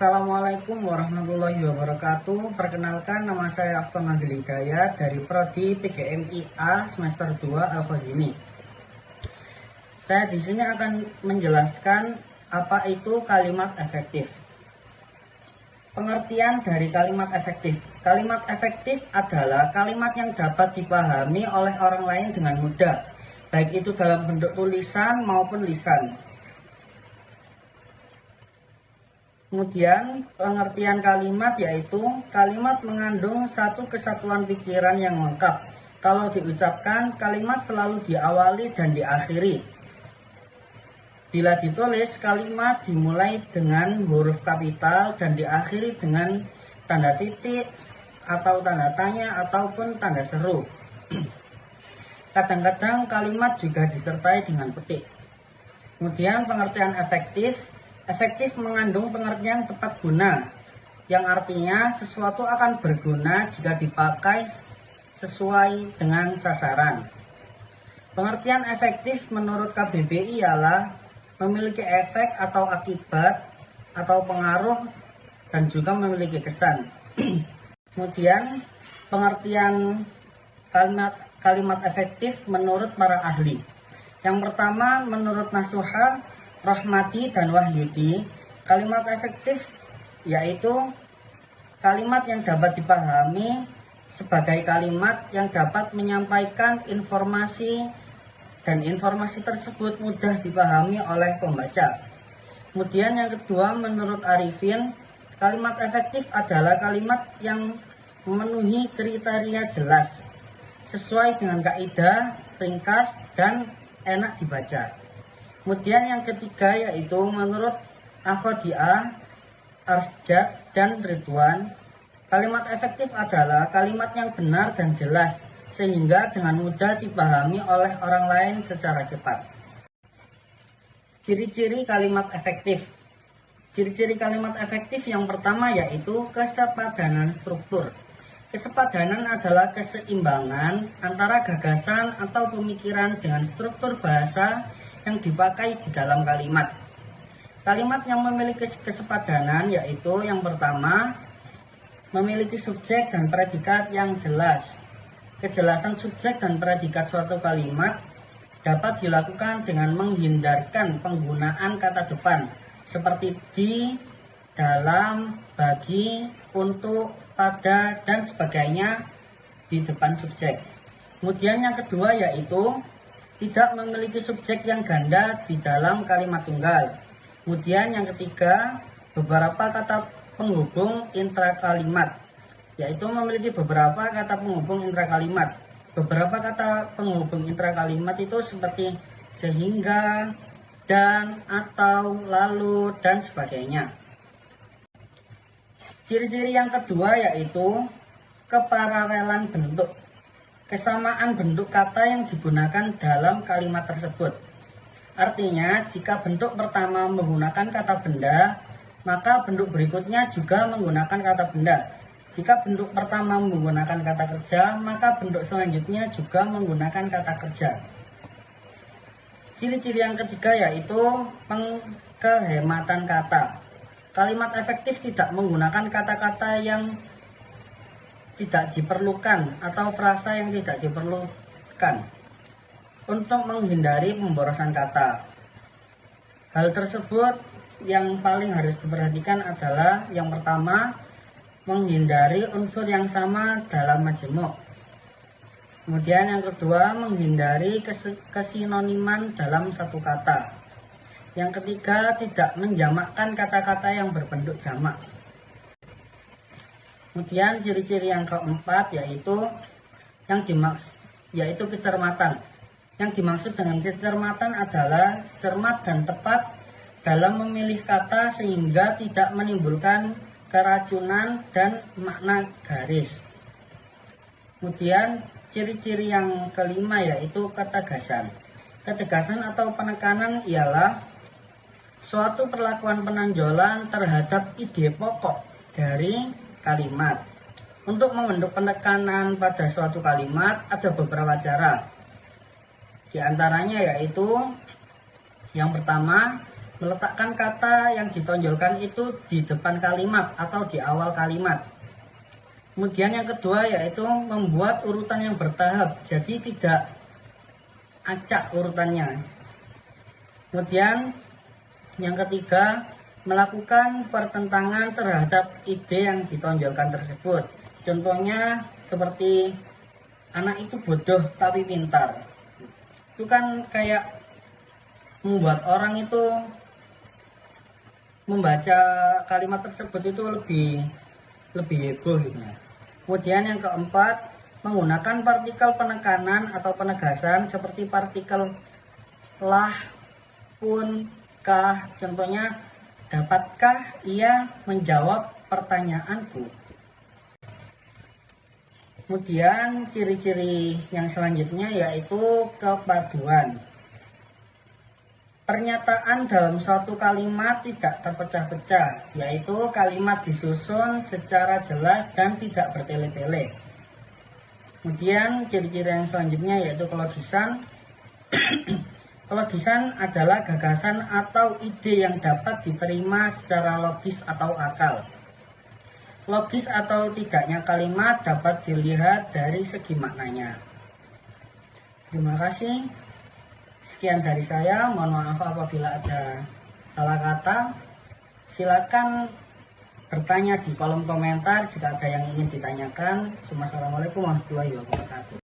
Assalamualaikum warahmatullahi wabarakatuh. Perkenalkan, nama saya Afton Nazil Hidayat dari Prodi PGMIA semester 2 Al-Khazini. Saya di sini akan menjelaskan apa itu kalimat efektif. Pengertian dari kalimat efektif. Kalimat efektif adalah kalimat yang dapat dipahami oleh orang lain dengan mudah, baik itu dalam bentuk tulisan maupun lisan. Kemudian pengertian kalimat yaitu kalimat mengandung satu kesatuan pikiran yang lengkap. Kalau diucapkan, kalimat selalu diawali dan diakhiri. Bila ditulis, kalimat dimulai dengan huruf kapital dan diakhiri dengan tanda titik atau tanda tanya ataupun tanda seru. Kadang-kadang kalimat juga disertai dengan petik. Kemudian pengertian efektif. Efektif mengandung pengertian tepat guna, yang artinya sesuatu akan berguna jika dipakai sesuai dengan sasaran. Pengertian efektif menurut KBBI ialah memiliki efek atau akibat atau pengaruh dan juga memiliki kesan. Kemudian pengertian kalimat efektif menurut para ahli. Yang pertama, menurut Nasuha, Rahmati dan Wahyudi, kalimat efektif yaitu kalimat yang dapat dipahami sebagai kalimat yang dapat menyampaikan informasi dan informasi tersebut mudah dipahami oleh pembaca. Kemudian yang kedua, menurut Arifin, kalimat efektif adalah kalimat yang memenuhi kriteria jelas, sesuai dengan kaidah, ringkas, dan enak dibaca. Kemudian yang ketiga yaitu menurut Akhodiah, Arsjad, dan Ridwan, kalimat efektif adalah kalimat yang benar dan jelas sehingga dengan mudah dipahami oleh orang lain secara cepat. Ciri-ciri kalimat efektif. Ciri-ciri kalimat efektif yang pertama yaitu kesepadanan struktur. Kesepadanan adalah keseimbangan antara gagasan atau pemikiran dengan struktur bahasa yang dipakai di dalam kalimat. Kalimat yang memiliki kesepadanan yaitu yang pertama, memiliki subjek dan predikat yang jelas. Kejelasan subjek dan predikat suatu kalimat dapat dilakukan dengan menghindarkan penggunaan kata depan seperti di, dalam, bagi, untuk, pada, dan sebagainya di depan subjek. Kemudian yang kedua yaitu tidak memiliki subjek yang ganda di dalam kalimat tunggal. Kemudian yang ketiga, beberapa kata penghubung intrakalimat, yaitu memiliki beberapa kata penghubung intrakalimat. Beberapa kata penghubung intrakalimat itu seperti sehingga, dan, atau, lalu, dan sebagainya. Ciri-ciri yang kedua yaitu kepararelan bentuk. Kesamaan bentuk kata yang digunakan dalam kalimat tersebut. Artinya, jika bentuk pertama menggunakan kata benda, maka bentuk berikutnya juga menggunakan kata benda. Jika bentuk pertama menggunakan kata kerja, maka bentuk selanjutnya juga menggunakan kata kerja. Ciri-ciri yang ketiga yaitu kehematan kata. Kalimat efektif tidak menggunakan kata-kata yang tidak diperlukan atau frasa yang tidak diperlukan untuk menghindari pemborosan kata. Hal tersebut yang paling harus diperhatikan adalah yang pertama, menghindari unsur yang sama dalam majemuk. Kemudian yang kedua, menghindari kesinoniman dalam satu kata. Yang ketiga, tidak menjamakkan kata-kata yang berbentuk jamak. Kemudian ciri-ciri yang keempat yaitu kecermatan. Yang dimaksud dengan kecermatan adalah cermat dan tepat dalam memilih kata sehingga tidak menimbulkan keracunan dan makna garis. Kemudian ciri-ciri yang kelima yaitu ketegasan. Ketegasan atau penekanan ialah suatu perlakuan penonjolan terhadap ide pokok dari kalimat. Untuk membentuk penekanan pada suatu kalimat ada beberapa cara. Di antaranya yaitu yang pertama, meletakkan kata yang ditonjolkan itu di depan kalimat atau di awal kalimat. Kemudian yang kedua yaitu membuat urutan yang bertahap, jadi tidak acak urutannya. Kemudian yang ketiga, melakukan pertentangan terhadap ide yang ditonjolkan tersebut. Contohnya seperti anak itu bodoh tapi pintar. Itu kan kayak membuat orang itu membaca kalimat tersebut itu lebih heboh gitu. Kemudian yang keempat, menggunakan partikel penekanan atau penegasan seperti partikel lah, pun, kah. Contohnya, dapatkah ia menjawab pertanyaanku? Kemudian ciri-ciri yang selanjutnya yaitu kepaduan. Pernyataan dalam suatu kalimat tidak terpecah-pecah, yaitu kalimat disusun secara jelas dan tidak bertele-tele. Kemudian ciri-ciri yang selanjutnya yaitu kelogisan. Kelogisan adalah gagasan atau ide yang dapat diterima secara logis atau akal. Logis atau tidaknya kalimat dapat dilihat dari segi maknanya. Terima kasih. Sekian dari saya, mohon maaf apabila ada salah kata. Silakan bertanya di kolom komentar jika ada yang ingin ditanyakan. Wassalamualaikum warahmatullahi wabarakatuh.